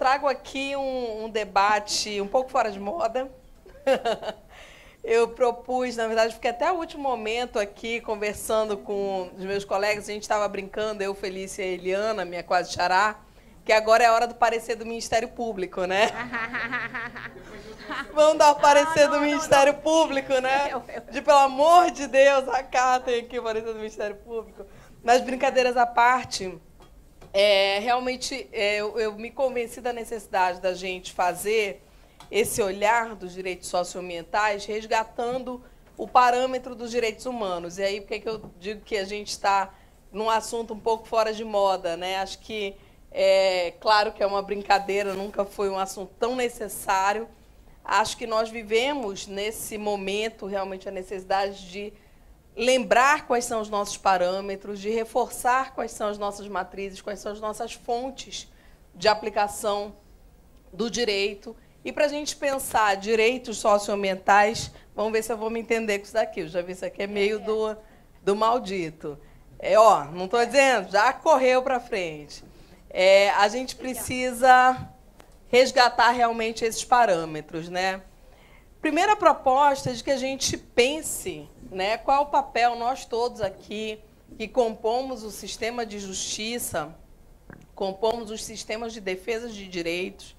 trago aqui um debate um pouco fora de moda. Eu propus, na verdade, fiquei até o último momento aqui conversando com os meus colegas, a gente estava brincando, eu, Felícia e Eliana, minha quase xará, que agora é a hora do parecer do Ministério Público, né? Vamos dar o parecer do Ministério Público, né? Pelo amor de Deus, acatem aqui o parecer do Ministério Público. Mas, brincadeiras à parte, realmente eu me convenci da necessidade da gente fazer esse olhar dos direitos socioambientais resgatando o parâmetro dos direitos humanos. E aí, por que eu digo que a gente está num assunto um pouco fora de moda, né? Acho que, claro que é uma brincadeira, nunca foi um assunto tão necessário. Acho que nós vivemos, nesse momento, realmente a necessidade de lembrar quais são os nossos parâmetros, de reforçar quais são as nossas matrizes, quais são as nossas fontes de aplicação do direito. E para a gente pensar direitos socioambientais, vamos ver se eu vou me entender com isso daqui. Eu já vi isso aqui é meio do maldito. Não estou dizendo, já correu para frente. A gente precisa resgatar realmente esses parâmetros, né? Primeira proposta é de que a gente pense, né, qual é o papel, nós todos aqui, que compomos o sistema de justiça, compomos os sistemas de defesa de direitos,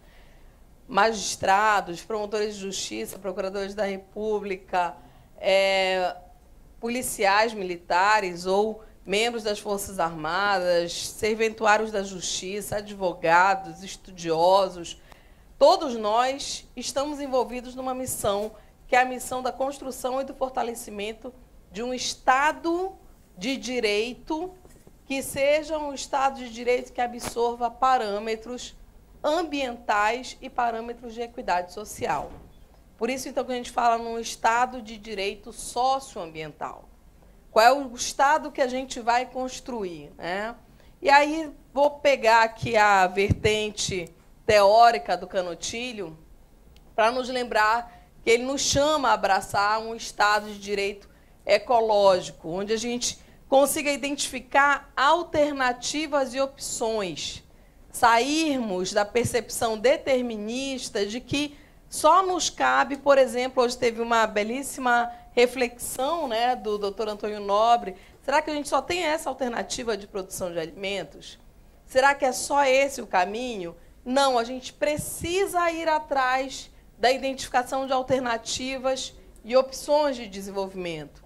magistrados, promotores de justiça, procuradores da República, policiais militares ou membros das Forças Armadas, serventuários da Justiça, advogados, estudiosos. Todos nós estamos envolvidos numa missão, que é a missão da construção e do fortalecimento de um Estado de direito que seja um Estado de direito que absorva parâmetros ambientais e parâmetros de equidade social. Por isso, então, que a gente fala num Estado de direito socioambiental. Qual é o Estado que a gente vai construir, né? E aí vou pegar aqui a vertente teórica do Canutilho para nos lembrar que ele nos chama a abraçar um Estado de direito ecológico, onde a gente consiga identificar alternativas e opções, sairmos da percepção determinista de que só nos cabe, por exemplo, hoje teve uma belíssima reflexão, né, do Dr. Antônio Nobre, será que a gente só tem essa alternativa de produção de alimentos? Será que é só esse o caminho? Não, a gente precisa ir atrás da identificação de alternativas e opções de desenvolvimento.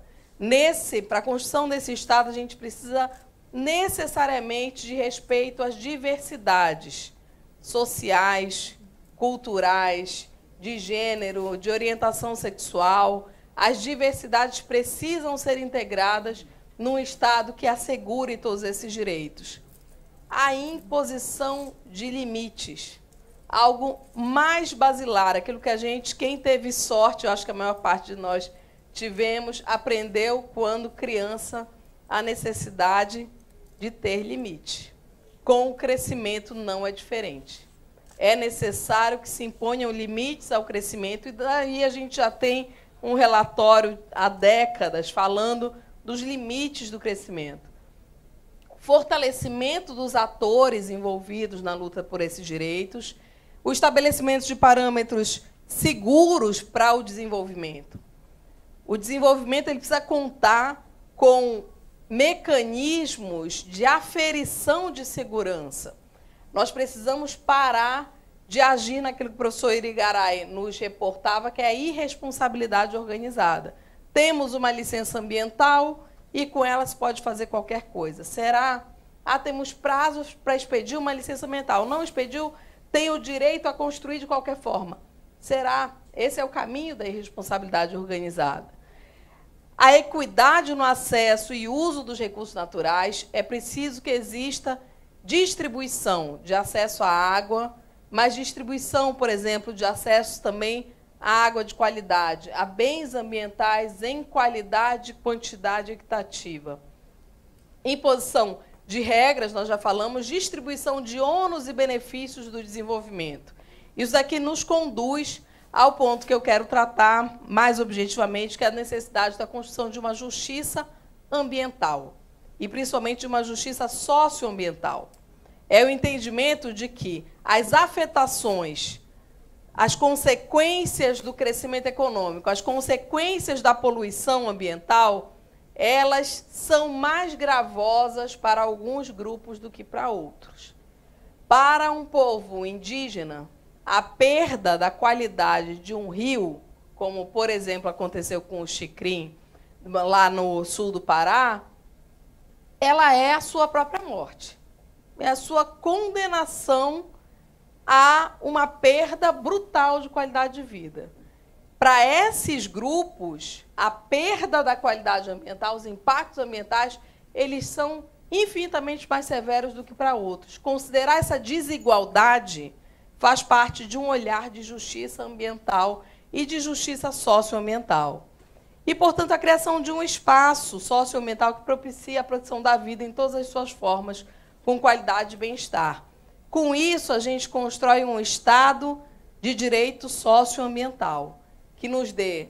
Para a construção desse Estado, a gente precisa necessariamente de respeito às diversidades sociais, culturais, de gênero, de orientação sexual. As diversidades precisam ser integradas num Estado que assegure todos esses direitos. A imposição de limites, algo mais basilar, aquilo que quem teve sorte, eu acho que a maior parte de nós tivemos, aprendeu quando criança a necessidade de ter limite. Com o crescimento não é diferente. É necessário que se imponham limites ao crescimento, e daí a gente já tem um relatório há décadas falando dos limites do crescimento. Fortalecimento dos atores envolvidos na luta por esses direitos, o estabelecimento de parâmetros seguros para o desenvolvimento. O desenvolvimento ele precisa contar com mecanismos de aferição de segurança. Nós precisamos parar de agir naquilo que o professor Irigaray nos reportava, que é a irresponsabilidade organizada. Temos uma licença ambiental e com ela se pode fazer qualquer coisa. Será? Temos prazos para expedir uma licença ambiental. Não expediu, tem o direito a construir de qualquer forma. Será? Esse é o caminho da irresponsabilidade organizada. A equidade no acesso e uso dos recursos naturais, é preciso que exista distribuição de acesso à água, mas distribuição, por exemplo, de acesso também à água de qualidade, a bens ambientais em qualidade e quantidade equitativa. Imposição de regras, nós já falamos, distribuição de ônus e benefícios do desenvolvimento. Isso aqui nos conduz ao ponto que eu quero tratar mais objetivamente, que é a necessidade da construção de uma justiça ambiental, e principalmente de uma justiça socioambiental. é o entendimento de que as afetações, as consequências do crescimento econômico, as consequências da poluição ambiental, elas são mais gravosas para alguns grupos do que para outros. Para um povo indígena, a perda da qualidade de um rio, como, por exemplo, aconteceu com o Xicrim, lá no sul do Pará, ela é a sua própria morte. É a sua condenação a uma perda brutal de qualidade de vida. Para esses grupos, a perda da qualidade ambiental, os impactos ambientais, eles são infinitamente mais severos do que para outros. Considerar essa desigualdade faz parte de um olhar de justiça ambiental e de justiça socioambiental. E, portanto, a criação de um espaço socioambiental que propicia a proteção da vida em todas as suas formas, com qualidade e bem-estar. Com isso, a gente constrói um Estado de direito socioambiental, que nos dê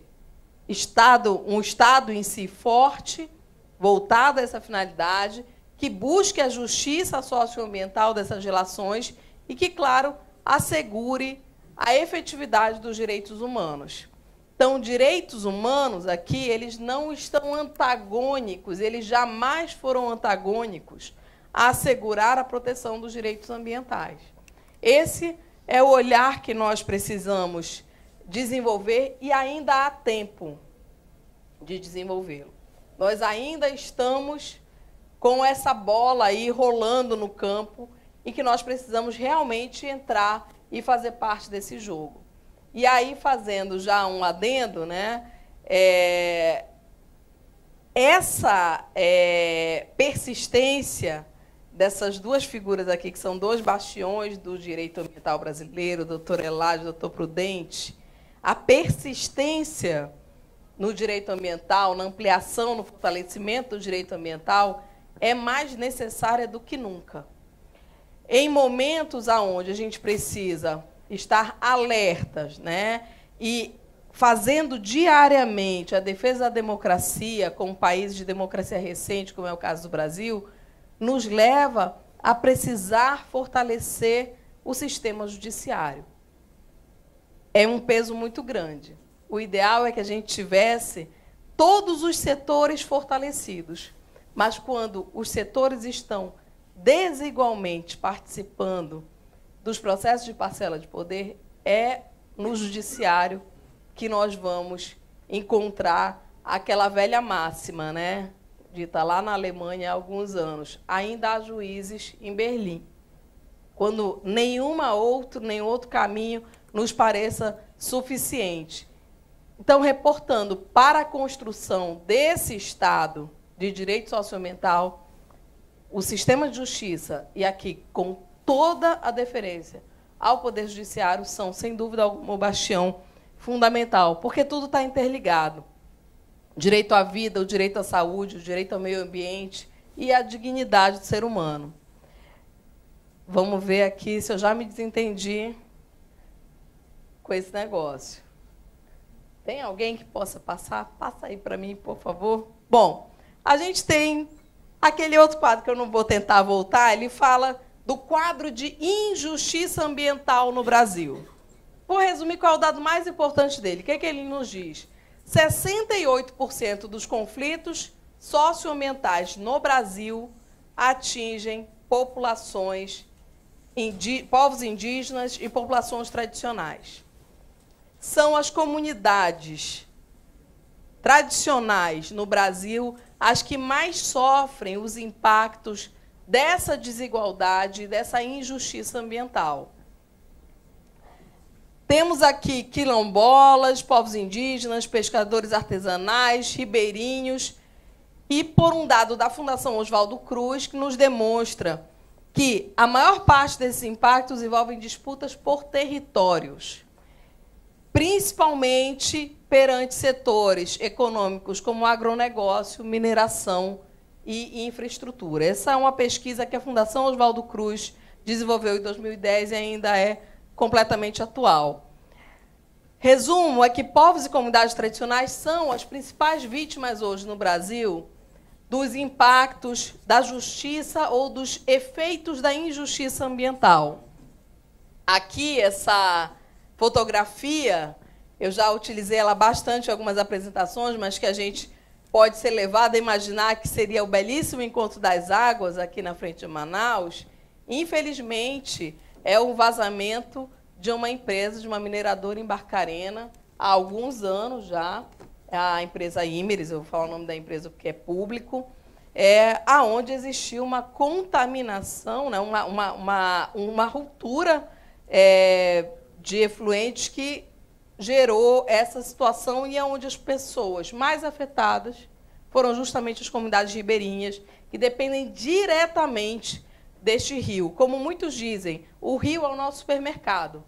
um Estado em si forte, voltado a essa finalidade, que busque a justiça socioambiental dessas relações e que, claro, assegure a efetividade dos direitos humanos. Então, direitos humanos aqui, eles não estão antagônicos, eles jamais foram antagônicos a assegurar a proteção dos direitos ambientais. Esse é o olhar que nós precisamos desenvolver e ainda há tempo de desenvolvê-lo. Nós ainda estamos com essa bola aí rolando no campo e que nós precisamos realmente entrar e fazer parte desse jogo. E aí, fazendo já um adendo, né, essa persistência dessas duas figuras aqui, que são dois bastiões do direito ambiental brasileiro, o doutor Eládio e o doutor Prudente, a persistência no direito ambiental, na ampliação, no fortalecimento do direito ambiental, é mais necessária do que nunca. Em momentos onde a gente precisa estar alertas, né, e fazendo diariamente a defesa da democracia, com países de democracia recente, como é o caso do Brasil, nos leva a precisar fortalecer o sistema judiciário. É um peso muito grande. O ideal é que a gente tivesse todos os setores fortalecidos, mas quando os setores estão desigualmente participando dos processos de parcela de poder, é no judiciário que nós vamos encontrar aquela velha máxima, né, dita lá na Alemanha há alguns anos: ainda há juízes em Berlim, quando nenhum outro caminho nos pareça suficiente. Então, reportando para a construção desse Estado de direito socioambiental, o sistema de justiça, e aqui com toda a deferência ao Poder Judiciário, são, sem dúvida alguma, o bastião fundamental, porque tudo está interligado. O direito à vida, o direito à saúde, o direito ao meio ambiente e a dignidade do ser humano. Vamos ver aqui se eu já me desentendi com esse negócio. Tem alguém que possa passar? Passa aí para mim, por favor. Bom, a gente tem aquele outro quadro que eu não vou tentar voltar, ele fala do quadro de injustiça ambiental no Brasil. Vou resumir qual é o dado mais importante dele. O que é que ele nos diz? 68% dos conflitos socioambientais no Brasil atingem populações, povos indígenas e populações tradicionais. São as comunidades tradicionais no Brasil as que mais sofrem os impactos dessa desigualdade, dessa injustiça ambiental. Temos aqui quilombolas, povos indígenas, pescadores artesanais, ribeirinhos, e por um dado da Fundação Oswaldo Cruz, que nos demonstra que a maior parte desses impactos envolvem disputas por territórios, principalmente perante setores econômicos como agronegócio, mineração e infraestrutura. Essa é uma pesquisa que a Fundação Oswaldo Cruz desenvolveu em 2010 e ainda é completamente atual. Resumo é que povos e comunidades tradicionais são as principais vítimas hoje no Brasil dos impactos da justiça ou dos efeitos da injustiça ambiental. Aqui, essa fotografia, eu já utilizei ela bastante em algumas apresentações, mas que a gente pode ser levado a imaginar que seria o belíssimo Encontro das Águas, aqui na frente de Manaus. Infelizmente, é um vazamento de uma empresa, de uma mineradora em Barcarena, há alguns anos já, a empresa Imerys, eu vou falar o nome da empresa porque é público, aonde existiu uma contaminação, né, uma ruptura de efluentes que gerou essa situação e onde as pessoas mais afetadas foram justamente as comunidades ribeirinhas, que dependem diretamente deste rio. Como muitos dizem, o rio é o nosso supermercado,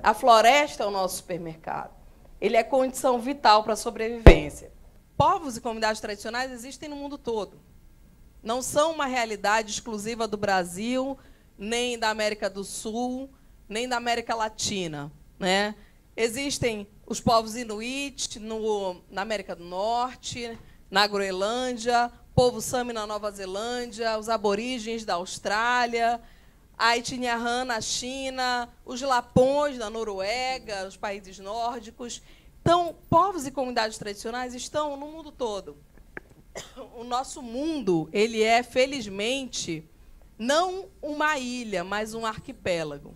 a floresta é o nosso supermercado. Ele é condição vital para a sobrevivência. Povos e comunidades tradicionais existem no mundo todo. Não são uma realidade exclusiva do Brasil, nem da América do Sul, nem da América Latina, né? Existem os povos inuit na América do Norte, na Groenlândia, povo Sami na Nova Zelândia, os aborígenes da Austrália, a etnia Han na China, os lapões na Noruega, os países nórdicos. Então, povos e comunidades tradicionais estão no mundo todo. O nosso mundo, ele é, felizmente, não uma ilha, mas um arquipélago.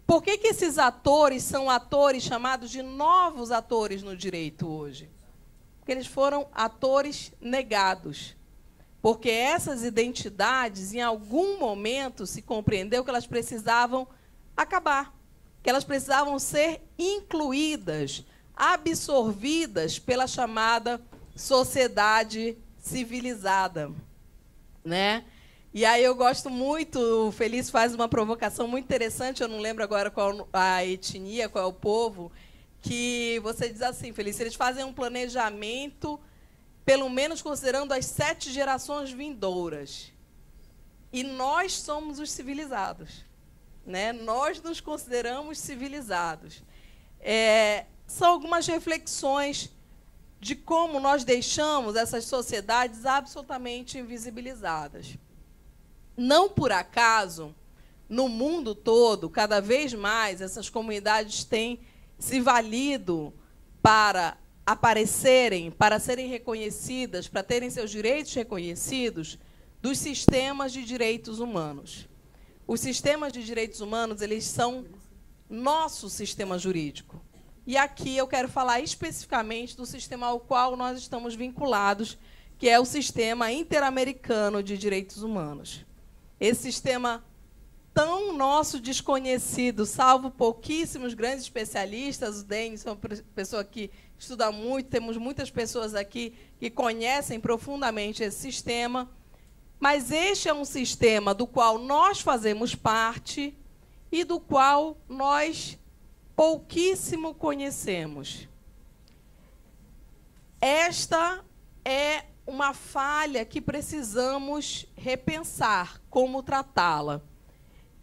Por que esses atores são atores chamados de novos atores no direito hoje? Porque eles foram atores negados. Porque essas identidades, em algum momento, se compreendeu que elas precisavam acabar, que elas precisavam ser incluídas, absorvidas pela chamada sociedade civilizada, né? E aí eu gosto muito, o Feliz faz uma provocação muito interessante, eu não lembro agora qual a etnia, qual é o povo, que você diz assim, Feliz, eles fazem um planejamento, pelo menos considerando as 7 gerações vindouras. E nós somos os civilizados, né? Nós nos consideramos civilizados. São algumas reflexões de como nós deixamos essas sociedades absolutamente invisibilizadas. Não por acaso, no mundo todo, cada vez mais, essas comunidades têm se valido para aparecerem, para serem reconhecidas, para terem seus direitos reconhecidos, dos sistemas de direitos humanos. Os sistemas de direitos humanos, eles são nosso sistema jurídico. E aqui eu quero falar especificamente do sistema ao qual nós estamos vinculados, que é o Sistema Interamericano de Direitos Humanos. Esse sistema tão nosso desconhecido, salvo pouquíssimos grandes especialistas, o Denis é uma pessoa que estuda muito, temos muitas pessoas aqui que conhecem profundamente esse sistema, mas este é um sistema do qual nós fazemos parte e do qual nós pouquíssimo conhecemos. Esta é uma falha que precisamos repensar como tratá-la.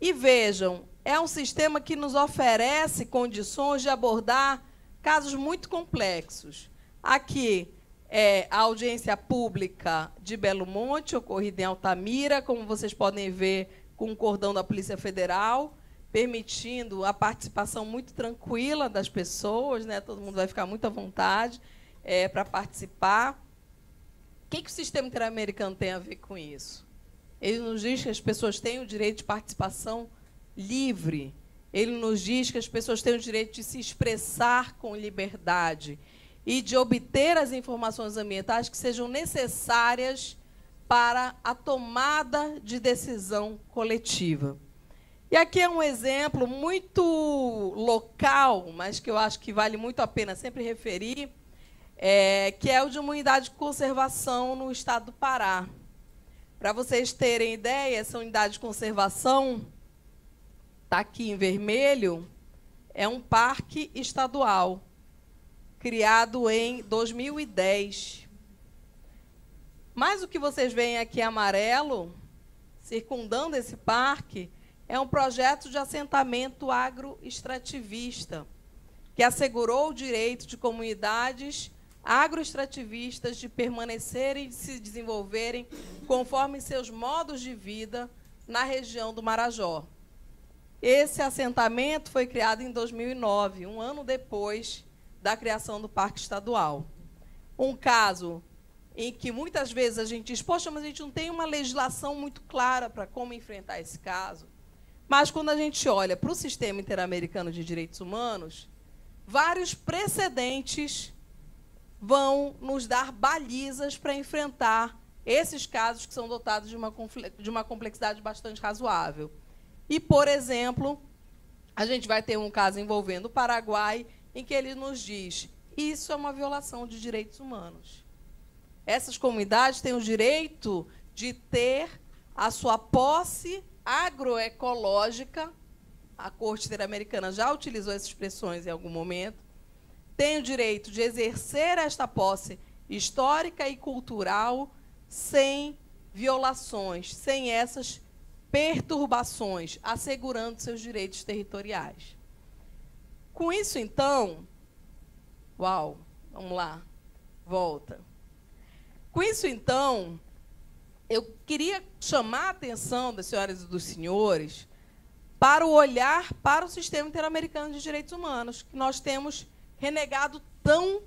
E vejam, é um sistema que nos oferece condições de abordar casos muito complexos. Aqui é a audiência pública de Belo Monte, ocorrida em Altamira, como vocês podem ver, com um cordão da Polícia Federal, permitindo a participação muito tranquila das pessoas, né? Todo mundo vai ficar muito à vontade para participar. O que o sistema interamericano tem a ver com isso? Ele nos diz que as pessoas têm o direito de participação livre. Ele nos diz que as pessoas têm o direito de se expressar com liberdade e de obter as informações ambientais que sejam necessárias para a tomada de decisão coletiva. E aqui é um exemplo muito local, mas que eu acho que vale muito a pena sempre referir, que é o de uma unidade de conservação no estado do Pará. Para vocês terem ideia, essa unidade de conservação, está aqui em vermelho, é um parque estadual, criado em 2010. Mas o que vocês veem aqui em amarelo, circundando esse parque, é um projeto de assentamento agroextrativista, que assegurou o direito de comunidades agroextrativistas de permanecerem e se desenvolverem conforme seus modos de vida na região do Marajó. Esse assentamento foi criado em 2009, um ano depois da criação do Parque Estadual. Um caso em que muitas vezes a gente diz, poxa, mas a gente não tem uma legislação muito clara para como enfrentar esse caso. Mas, quando a gente olha para o Sistema Interamericano de Direitos Humanos, vários precedentes vão nos dar balizas para enfrentar esses casos que são dotados de uma complexidade bastante razoável. E, por exemplo, a gente vai ter um caso envolvendo o Paraguai, em que ele nos diz, isso é uma violação de direitos humanos. Essas comunidades têm o direito de ter a sua posse agroecológica, a Corte Interamericana já utilizou essas expressões em algum momento, tem o direito de exercer esta posse histórica e cultural sem violações, sem essas perturbações, assegurando seus direitos territoriais. Com isso, então, uau, vamos lá, volta. Com isso, então, eu queria chamar a atenção das senhoras e dos senhores para o olhar para o Sistema Interamericano de Direitos Humanos, que nós temos renegado tão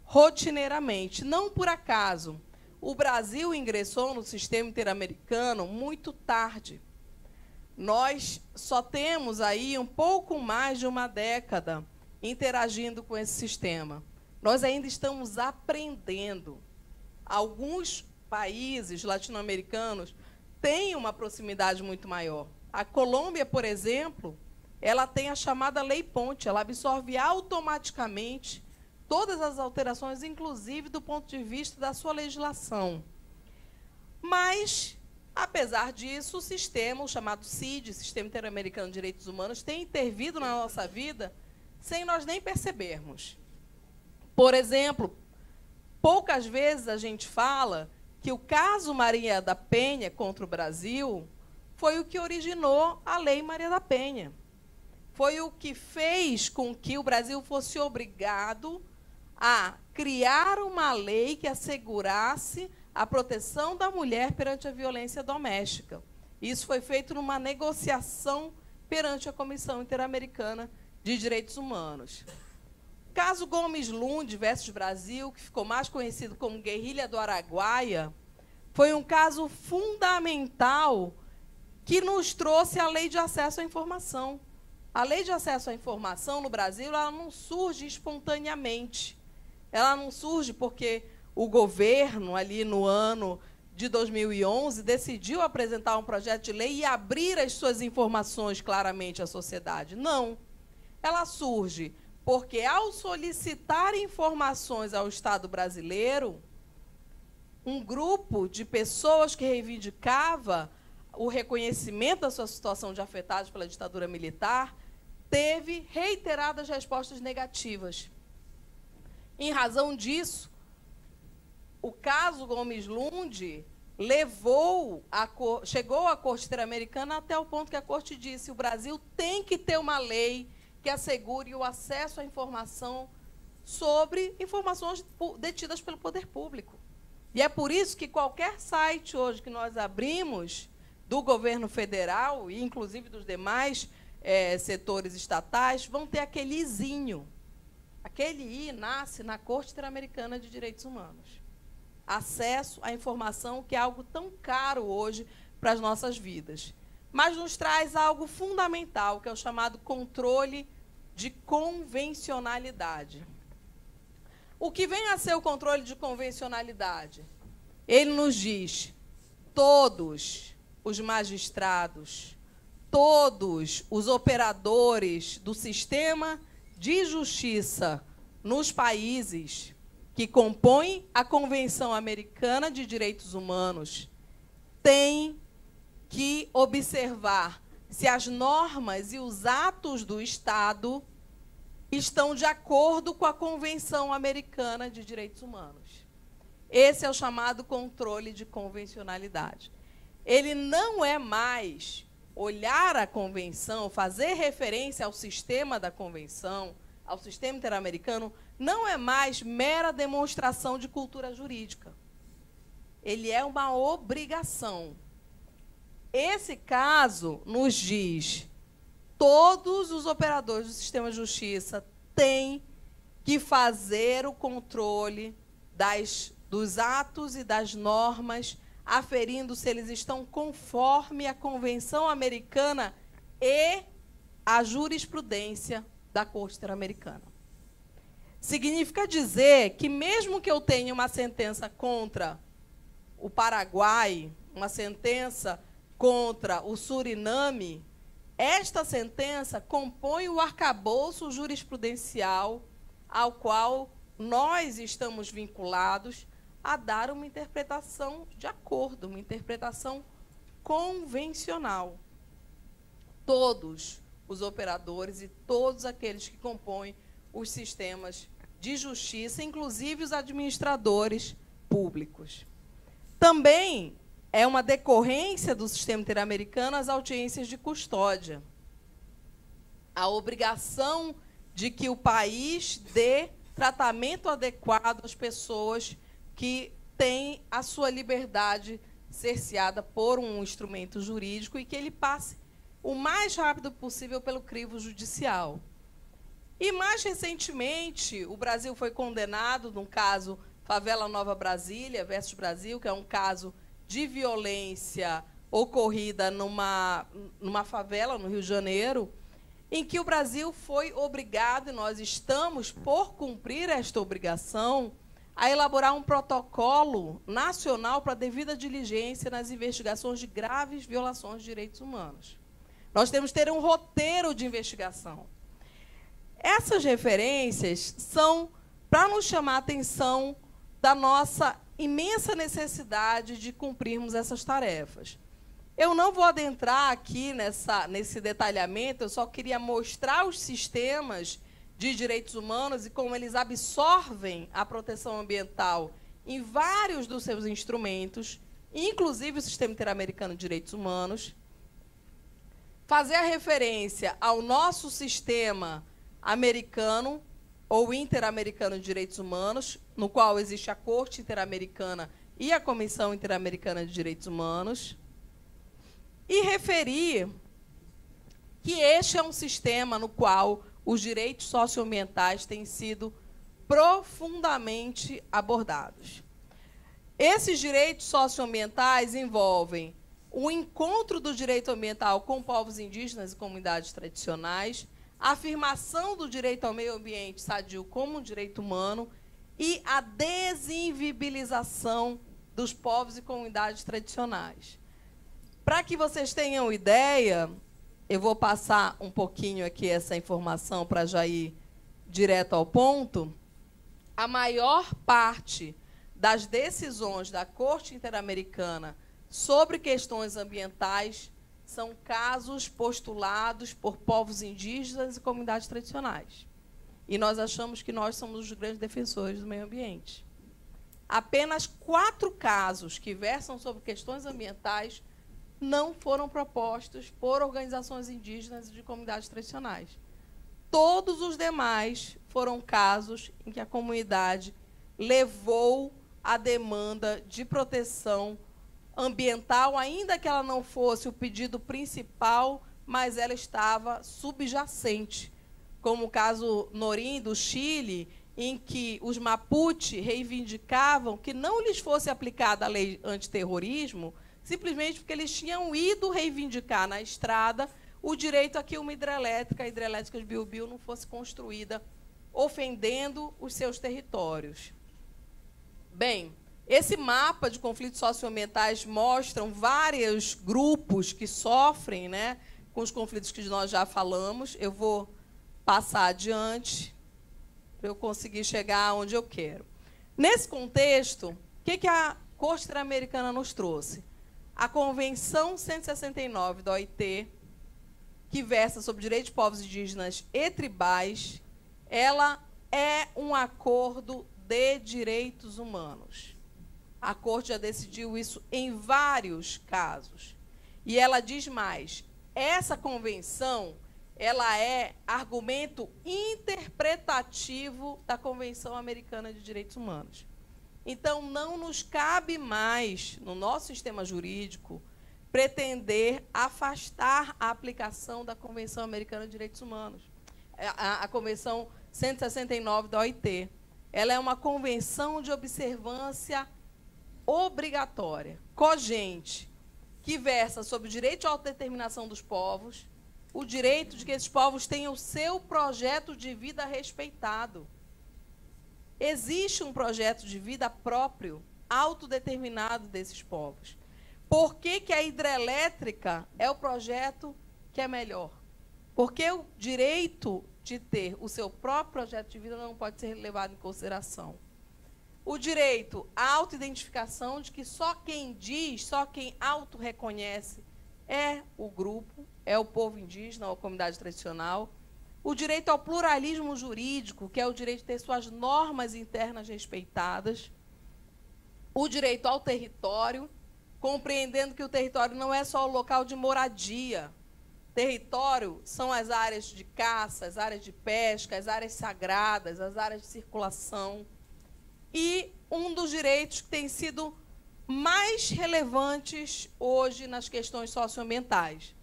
rotineiramente. Não por acaso. O Brasil ingressou no Sistema Interamericano muito tarde. Nós só temos aí um pouco mais de uma década interagindo com esse sistema. Nós ainda estamos aprendendo. Alguns países latino-americanos têm uma proximidade muito maior. A Colômbia, por exemplo, ela tem a chamada Lei Ponte, ela absorve automaticamente todas as alterações, inclusive do ponto de vista da sua legislação. Mas, apesar disso, o sistema, o chamado CID, Sistema Interamericano de Direitos Humanos, tem intervido na nossa vida sem nós nem percebermos. Por exemplo, poucas vezes a gente fala que o caso Maria da Penha contra o Brasil foi o que originou a Lei Maria da Penha. Foi o que fez com que o Brasil fosse obrigado a criar uma lei que assegurasse a proteção da mulher perante a violência doméstica. Isso foi feito numa negociação perante a Comissão Interamericana de Direitos Humanos. O caso Gomes Lund versus Brasil, que ficou mais conhecido como Guerrilha do Araguaia, foi um caso fundamental que nos trouxe a Lei de Acesso à Informação. A Lei de Acesso à Informação no Brasil, ela não surge espontaneamente. Ela não surge porque o governo, ali no ano de 2011, decidiu apresentar um projeto de lei e abrir as suas informações claramente à sociedade. Não. Ela surge porque, ao solicitar informações ao Estado brasileiro, um grupo de pessoas que reivindicava o reconhecimento da sua situação de afetados pela ditadura militar, teve reiteradas respostas negativas. Em razão disso, o caso Gomes Lund chegou à Corte Interamericana até o ponto que a Corte disse: o Brasil tem que ter uma lei que assegure o acesso à informação sobre informações detidas pelo poder público. E é por isso que qualquer site hoje que nós abrimos do governo federal, e inclusive dos demais setores estatais, vão ter aquele izinho. Aquele I nasce na Corte Interamericana de Direitos Humanos. Acesso à informação, que é algo tão caro hoje para as nossas vidas. Mas nos traz algo fundamental, que é o chamado controle de convencionalidade. O que vem a ser o controle de convencionalidade? Ele nos diz: todos os magistrados, todos os operadores do sistema de justiça nos países que compõem a Convenção Americana de Direitos Humanos têm que observar se as normas e os atos do Estado estão de acordo com a Convenção Americana de Direitos Humanos. Esse é o chamado controle de convencionalidade. Ele não é mais olhar a convenção, fazer referência ao sistema da convenção, ao sistema interamericano não é mais mera demonstração de cultura jurídica. Ele é uma obrigação. Esse caso nos diz: todos os operadores do sistema de justiça têm que fazer o controle dos atos e das normas, aferindo se eles estão conforme a Convenção Americana e a jurisprudência da Corte Interamericana. Significa dizer que, mesmo que eu tenha uma sentença contra o Paraguai, uma sentença contra o Suriname, esta sentença compõe o arcabouço jurisprudencial ao qual nós estamos vinculados a dar uma interpretação de acordo, uma interpretação convencional. Todos os operadores e todos aqueles que compõem os sistemas de justiça, inclusive os administradores públicos. Também é uma decorrência do sistema interamericano as audiências de custódia. A obrigação de que o país dê tratamento adequado às pessoas que têm a sua liberdade cerceada por um instrumento jurídico e que ele passe o mais rápido possível pelo crivo judicial. E, mais recentemente, o Brasil foi condenado num caso Favela Nova Brasília versus Brasil, que é um caso de violência ocorrida numa favela no Rio de Janeiro, em que o Brasil foi obrigado, e nós estamos por cumprir esta obrigação, a elaborar um protocolo nacional para devida diligência nas investigações de graves violações de direitos humanos. Nós temos que ter um roteiro de investigação. Essas referências são para nos chamar a atenção da nossa imensa necessidade de cumprirmos essas tarefas. Eu não vou adentrar aqui nesse detalhamento, eu só queria mostrar os sistemas de direitos humanos e como eles absorvem a proteção ambiental em vários dos seus instrumentos, inclusive o Sistema Interamericano de Direitos Humanos. Fazer a referência ao nosso sistema americano ou interamericano de direitos humanos, no qual existe a Corte Interamericana e a Comissão Interamericana de Direitos Humanos, e referir que este é um sistema no qual os direitos socioambientais têm sido profundamente abordados. Esses direitos socioambientais envolvem o encontro do direito ambiental com povos indígenas e comunidades tradicionais, a afirmação do direito ao meio ambiente sadio como um direito humano e a desinvibilização dos povos e comunidades tradicionais. Para que vocês tenham ideia, eu vou passar um pouquinho aqui essa informação para já ir direto ao ponto. A maior parte das decisões da Corte Interamericana sobre questões ambientais são casos postulados por povos indígenas e comunidades tradicionais. E nós achamos que nós somos os grandes defensores do meio ambiente. Apenas 4 casos que versam sobre questões ambientais não foram propostos por organizações indígenas e de comunidades tradicionais. Todos os demais foram casos em que a comunidade levou a demanda de proteção ambiental, ainda que ela não fosse o pedido principal, mas ela estava subjacente, como o caso Norim, do Chile, em que os Mapuche reivindicavam que não lhes fosse aplicada a lei antiterrorismo, simplesmente porque eles tinham ido reivindicar na estrada o direito a que uma hidrelétrica, a hidrelétrica de Biu-Biu, não fosse construída, ofendendo os seus territórios. Bem, esse mapa de conflitos socioambientais mostra vários grupos que sofrem, né, com os conflitos que nós já falamos. Eu vou passar adiante para eu conseguir chegar onde eu quero. Nesse contexto, o que a Corte Interamericana nos trouxe? A Convenção 169 da OIT, que versa sobre direitos de povos indígenas e tribais, ela é um acordo de direitos humanos. A Corte já decidiu isso em vários casos. E ela diz mais, essa convenção ela é argumento interpretativo da Convenção Americana de Direitos Humanos. Então, não nos cabe mais, no nosso sistema jurídico, pretender afastar a aplicação da Convenção Americana de Direitos Humanos, a Convenção 169 da OIT. Ela é uma convenção de observância obrigatória, cogente, que versa sobre o direito de autodeterminação dos povos, o direito de que esses povos tenham o seu projeto de vida respeitado. Existe um projeto de vida próprio, autodeterminado desses povos. Por que que a hidrelétrica é o projeto que é melhor? Porque o direito de ter o seu próprio projeto de vida não pode ser levado em consideração. O direito à autoidentificação de que só quem diz, só quem autorreconhece é o grupo, é o povo indígena ou a comunidade tradicional. O direito ao pluralismo jurídico, que é o direito de ter suas normas internas respeitadas. O direito ao território, compreendendo que o território não é só o local de moradia. Território são as áreas de caça, as áreas de pesca, as áreas sagradas, as áreas de circulação. E um dos direitos que tem sido mais relevantes hoje nas questões socioambientais,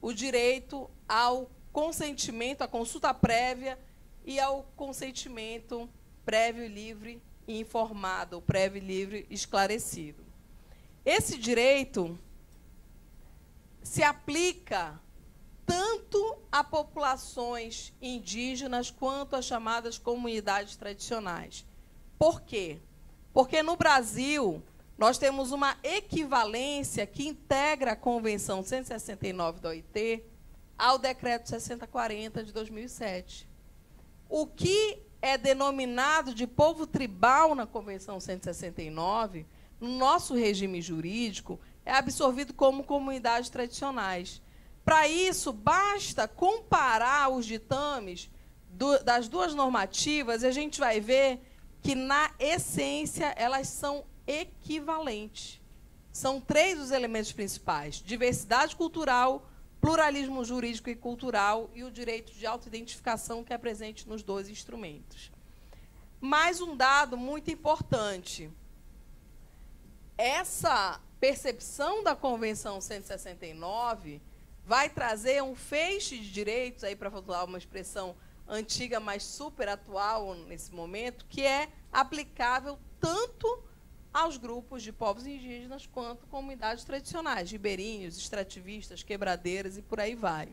o direito ao consentimento, à consulta prévia e ao consentimento prévio, livre e informado, prévio, livre e esclarecido. Esse direito se aplica tanto a populações indígenas quanto às chamadas comunidades tradicionais. Por quê? Porque no Brasil nós temos uma equivalência que integra a Convenção 169 da OIT ao Decreto 6040 de 2007. O que é denominado de povo tribal na Convenção 169, no nosso regime jurídico, é absorvido como comunidades tradicionais. Para isso, basta comparar os ditames das duas normativas e a gente vai ver que, na essência, elas são equivalentes. São três os elementos principais: diversidade cultural, pluralismo jurídico e cultural e o direito de autoidentificação que é presente nos dois instrumentos. Mais um dado muito importante. Essa percepção da Convenção 169 vai trazer um feixe de direitos, aí para falar uma expressão antiga, mas super atual nesse momento, que é aplicável tanto aos grupos de povos indígenas quanto comunidades tradicionais, ribeirinhos, extrativistas, quebradeiras e por aí vai.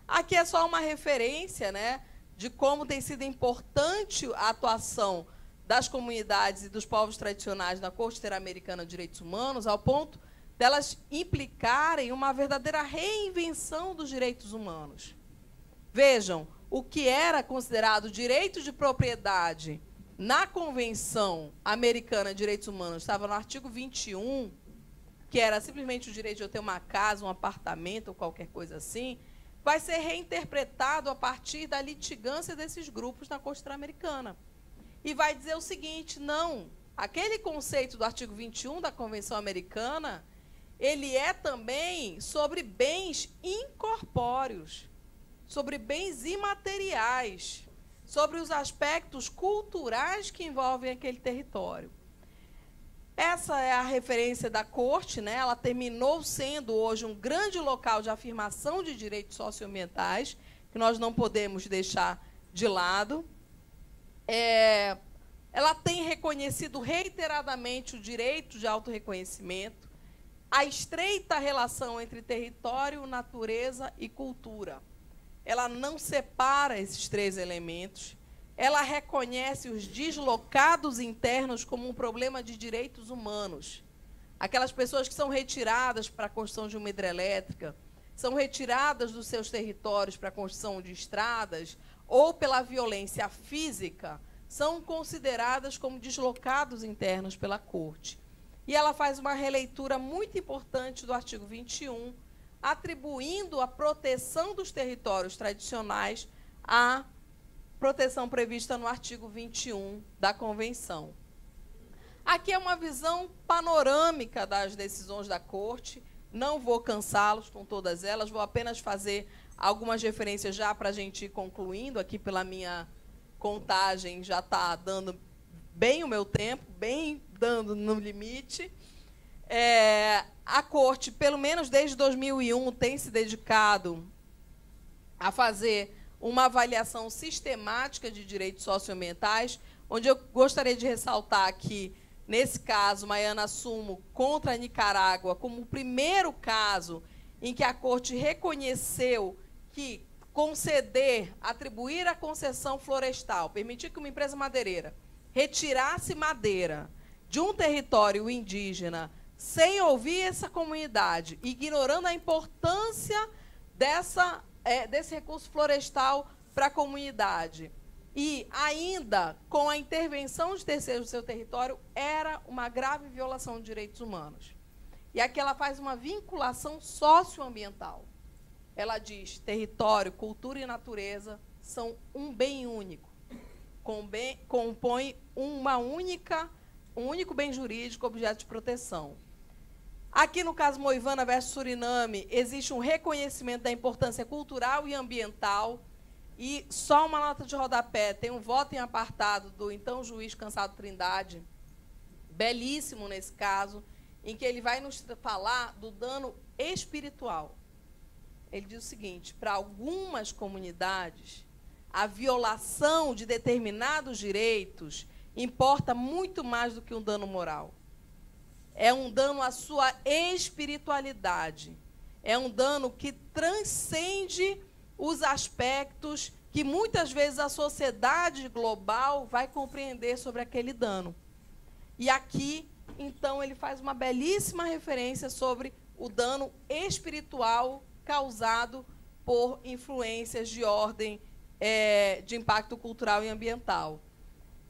Aqui é só uma referência, né, de como tem sido importante a atuação das comunidades e dos povos tradicionais na Corte Interamericana de Direitos Humanos, ao ponto delas implicarem uma verdadeira reinvenção dos direitos humanos. Vejam, o que era considerado direito de propriedade na Convenção Americana de Direitos Humanos, estava no artigo 21, que era simplesmente o direito de eu ter uma casa, um apartamento ou qualquer coisa assim, vai ser reinterpretado a partir da litigância desses grupos na Corte Interamericana. E vai dizer o seguinte: não, aquele conceito do artigo 21 da Convenção Americana, ele é também sobre bens incorpóreos, sobre bens imateriais, sobre os aspectos culturais que envolvem aquele território. Essa é a referência da Corte, né? Ela terminou sendo hoje um grande local de afirmação de direitos socioambientais, que nós não podemos deixar de lado. Ela tem reconhecido reiteradamente o direito de autorreconhecimento, a estreita relação entre território, natureza e cultura. Ela não separa esses três elementos. Ela reconhece os deslocados internos como um problema de direitos humanos. Aquelas pessoas que são retiradas para a construção de uma hidrelétrica, são retiradas dos seus territórios para a construção de estradas, ou pela violência física, são consideradas como deslocados internos pela Corte. E ela faz uma releitura muito importante do artigo 21, atribuindo a proteção dos territórios tradicionais à proteção prevista no artigo 21 da Convenção. Aqui é uma visão panorâmica das decisões da Corte. Não vou cansá-los com todas elas, vou apenas fazer algumas referências já para a gente ir concluindo, aqui pela minha contagem já está dando bem o meu tempo, bem dando no limite. A Corte, pelo menos desde 2001, tem se dedicado a fazer uma avaliação sistemática de direitos socioambientais, onde eu gostaria de ressaltar que, nesse caso, Maiana Sumo contra a Nicarágua, como o primeiro caso em que a Corte reconheceu que conceder, atribuir a concessão florestal, permitir que uma empresa madeireira retirasse madeira de um território indígena sem ouvir essa comunidade, ignorando a importância desse recurso florestal para a comunidade, e ainda com a intervenção de terceiros no seu território, era uma grave violação de direitos humanos. E aqui ela faz uma vinculação socioambiental. Ela diz: território, cultura e natureza são um bem único, compõem um único bem jurídico, objeto de proteção. Aqui, no caso Moivana versus Suriname, existe um reconhecimento da importância cultural e ambiental. E só uma nota de rodapé, tem um voto em apartado do então juiz Cansado Trindade, belíssimo nesse caso, em que ele vai nos falar do dano espiritual. Ele diz o seguinte: para algumas comunidades, a violação de determinados direitos importa muito mais do que um dano moral. É um dano à sua espiritualidade. É um dano que transcende os aspectos que muitas vezes a sociedade global vai compreender sobre aquele dano. E aqui, então, ele faz uma belíssima referência sobre o dano espiritual causado por influências de ordem de impacto cultural e ambiental.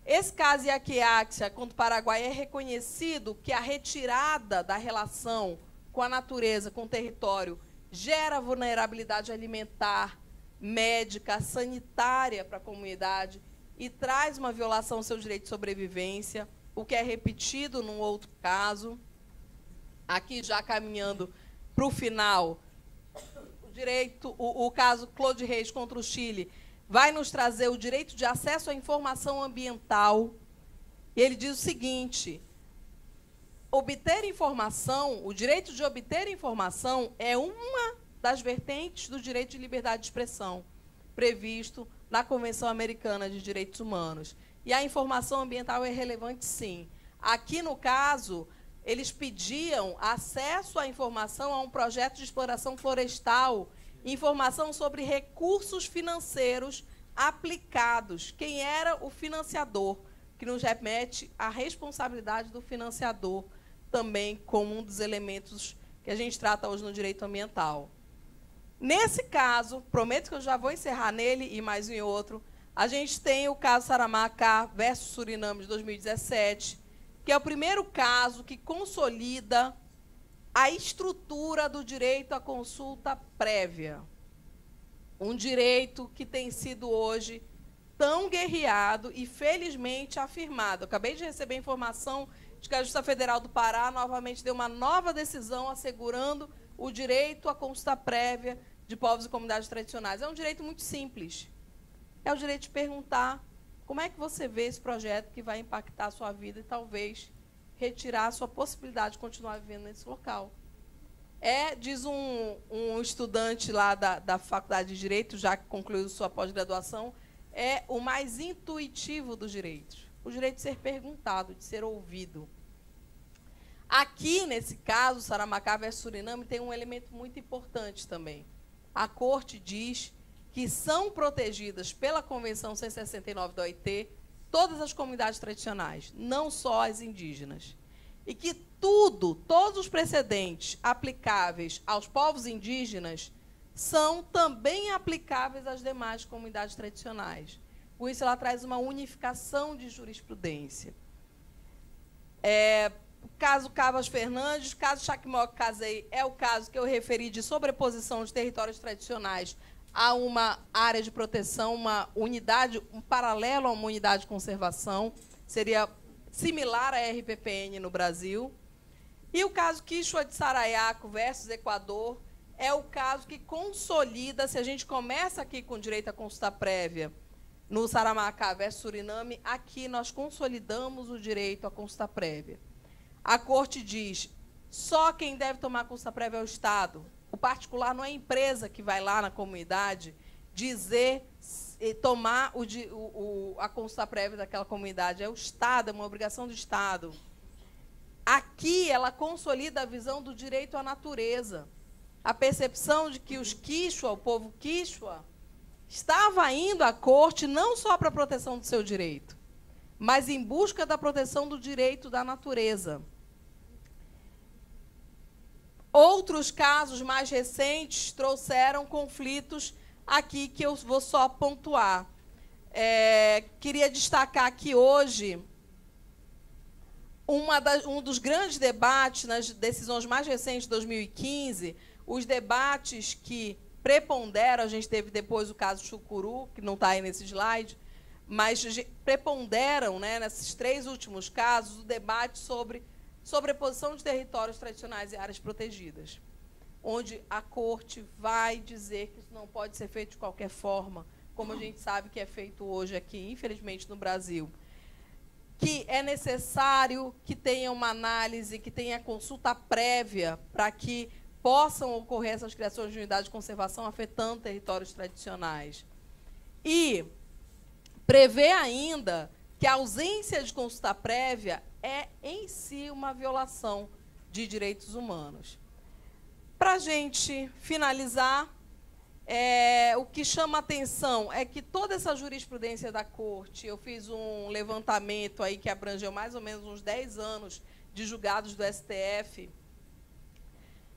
Esse caso Iaquiaxia contra o Paraguai é reconhecido que a retirada da relação com a natureza, com o território, gera vulnerabilidade alimentar, médica, sanitária para a comunidade e traz uma violação ao seu direito de sobrevivência, o que é repetido num outro caso. Aqui, já caminhando para o final, o caso Claude Reis contra o Chile vai nos trazer o direito de acesso à informação ambiental. E ele diz o seguinte: obter informação, o direito de obter informação é uma das vertentes do direito de liberdade de expressão, previsto na Convenção Americana de Direitos Humanos. E a informação ambiental é relevante, sim. Aqui, no caso, eles pediam acesso à informação a um projeto de exploração florestal, informação sobre recursos financeiros aplicados, quem era o financiador, que nos remete à responsabilidade do financiador, também como um dos elementos que a gente trata hoje no direito ambiental. Nesse caso, prometo que eu já vou encerrar nele e mais em outro, a gente tem o caso Saramacá versus Suriname de 2017, que é o primeiro caso que consolida a estrutura do direito à consulta prévia. Um direito que tem sido hoje tão guerreado e, felizmente, afirmado. Eu acabei de receber informação de que a Justiça Federal do Pará novamente deu uma nova decisão assegurando o direito à consulta prévia de povos e comunidades tradicionais. É um direito muito simples. É o direito de perguntar como é que você vê esse projeto que vai impactar a sua vida e talvez retirar a sua possibilidade de continuar vivendo nesse local. Diz um estudante lá da Faculdade de Direito, já que concluiu sua pós-graduação, é o mais intuitivo dos direitos. O direito de ser perguntado, de ser ouvido. Aqui, nesse caso, Saramacá versus Suriname, tem um elemento muito importante também. A Corte diz que são protegidas pela Convenção 169 da OIT todas as comunidades tradicionais, não só as indígenas. E que todos os precedentes aplicáveis aos povos indígenas são também aplicáveis às demais comunidades tradicionais. Com isso, ela traz uma unificação de jurisprudência. O caso Cavas Fernandes, o caso Chacmoc Casei, é o caso que eu referi de sobreposição de territórios tradicionais a uma área de proteção, uma unidade, um paralelo a uma unidade de conservação, seria similar à RPPN no Brasil. E o caso Quixoa de Sarayaco versus Equador é o caso que consolida, se a gente começa aqui com direito à consulta prévia, no Saramacá versus Suriname, aqui nós consolidamos o direito à consulta prévia. A Corte diz, só quem deve tomar consulta prévia é o Estado. O particular não é a empresa que vai lá na comunidade dizer, tomar a consulta prévia daquela comunidade. É o Estado, é uma obrigação do Estado. Aqui, ela consolida a visão do direito à natureza. A percepção de que os Quichua, o povo Quichua, estava indo à corte não só para a proteção do seu direito, mas em busca da proteção do direito da natureza. Outros casos mais recentes trouxeram conflitos aqui que eu vou só pontuar. Queria destacar aqui hoje um dos grandes debates nas decisões mais recentes de 2015, os debates que preponderam, a gente teve depois o caso Chucuru, que não está aí nesse slide, mas preponderam, né, nesses 3 últimos casos, o debate sobre sobreposição de territórios tradicionais e áreas protegidas, onde a Corte vai dizer que isso não pode ser feito de qualquer forma, como a gente sabe que é feito hoje aqui, infelizmente, no Brasil, que é necessário que tenha uma análise, que tenha consulta prévia para que possam ocorrer essas criações de unidades de conservação afetando territórios tradicionais. E prevê ainda que a ausência de consulta prévia é, em si, uma violação de direitos humanos. Para a gente finalizar, o que chama atenção é que toda essa jurisprudência da Corte, eu fiz um levantamento aí que abrangeu mais ou menos uns 10 anos de julgados do STF,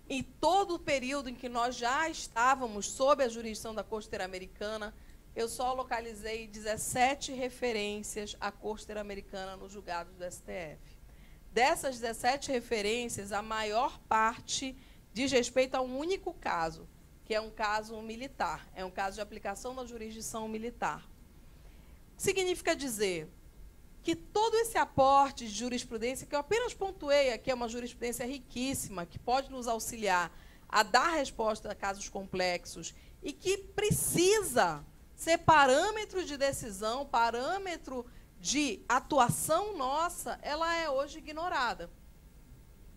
em todo o período em que nós já estávamos sob a jurisdição da Corte Interamericana, eu só localizei 17 referências à Corte Interamericana nos julgados do STF. Dessas 17 referências, a maior parte diz respeito a um único caso, que é um caso militar, é um caso de aplicação da jurisdição militar. Significa dizer que todo esse aporte de jurisprudência, que eu apenas pontuei aqui, é uma jurisprudência riquíssima, que pode nos auxiliar a dar resposta a casos complexos e que precisa ser parâmetro de decisão, parâmetro de atuação nossa, ela é hoje ignorada.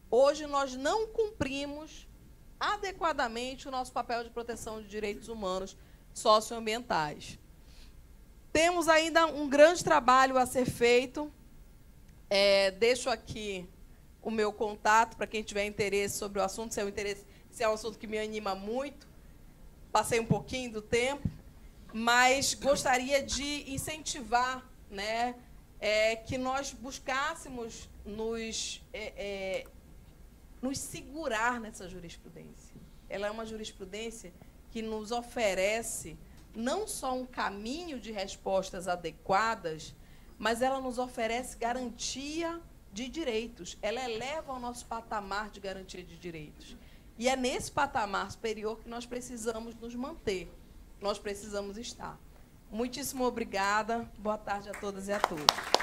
Hoje nós não cumprimos adequadamente o nosso papel de proteção de direitos humanos socioambientais. Temos ainda um grande trabalho a ser feito. Deixo aqui o meu contato para quem tiver interesse sobre o assunto, se é um assunto que me anima muito. Passei um pouquinho do tempo, mas gostaria de incentivar, né, que nós buscássemos nos segurar nessa jurisprudência. Ela é uma jurisprudência que nos oferece não só um caminho de respostas adequadas, mas ela nos oferece garantia de direitos. Ela eleva o nosso patamar de garantia de direitos. E é nesse patamar superior que nós precisamos nos manter, nós precisamos estar. Muitíssimo obrigada. Boa tarde a todas e a todos.